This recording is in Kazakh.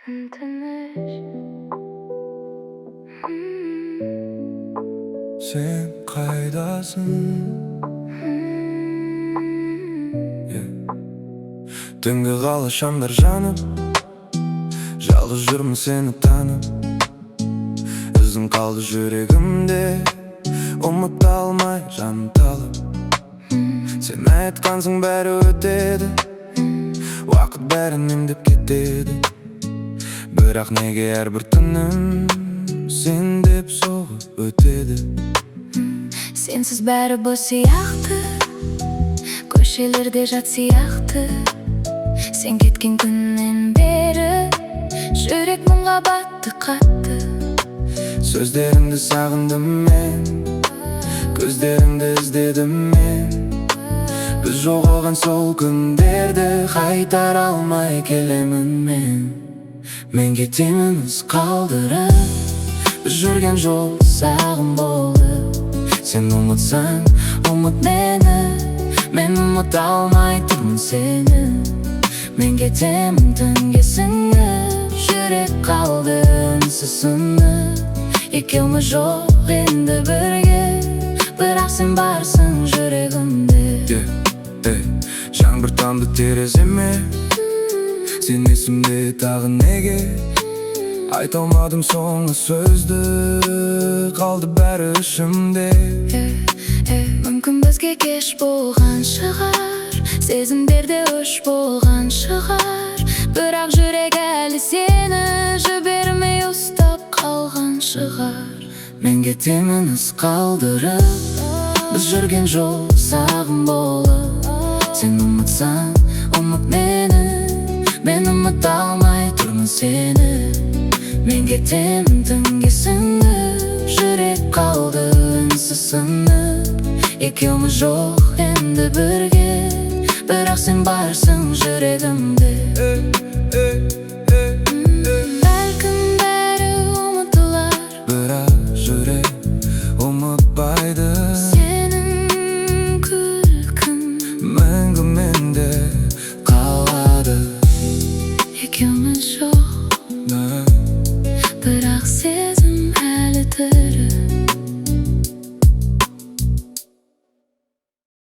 Sen kaydasın? Түнгі қала шамдар жанып, жалғыз жүрмін сені танып. Ізің қалды жүрегімде, ұмыта алмай жаным талып. Сен айтқансың бәрі өтеді, уақыт бәрін емдеп кетеді. Бірақ неге әрбір түнім сен деп соғып өтеді? Сенсіз бәрі бос сияқты, көшелерде жат сияқты. Сен кеткен күннен бері жүрек мұңға батты қатты. Сөздеріңді сағындым мен, көздеріңді іздедім мен. Біз жоғалған сол күндерді қайтара алмай келемін мен. Мен кетемін із қалдырып, біз жүрген жол сағым болды. Сен ұмытсаң, ұмыт мені, мен ұмыта алмай тұрмын сені. Мен кетемін түнге сіңіп, жүрек қалды үнсіз сынып. Екеуміз жоқ енді бірге, бірақ сен барсың жүрегімде. Жаңбыр тамды тереземе, сен есімде тағы неге? Айта алмадым соңғы сөзді, қалды бәрі ішімде. Мүмкін бізге кеш болған шығар, сезімдерде өш болған шығар. Бірақ жүрек әлі сені жібермей ұстап қалған шығар. Мен кетемін із қалдырып, біз жүрген жол сағым болып. Сен ұмытсаң, ұмыт мені, мен ұмыта алмай тұрмын сені. Мен кетемін түнге сіңіп, жүрек қалды үнсіз сынып. Екеуміз жоқ енді бірге, бірақ сен барсың жүрегімде. Бәлкім бәрі ұмытылар, бірақ жүрек ұмытпайды. сенің күлкің мәңгі менде қалады. екеуміз жоқ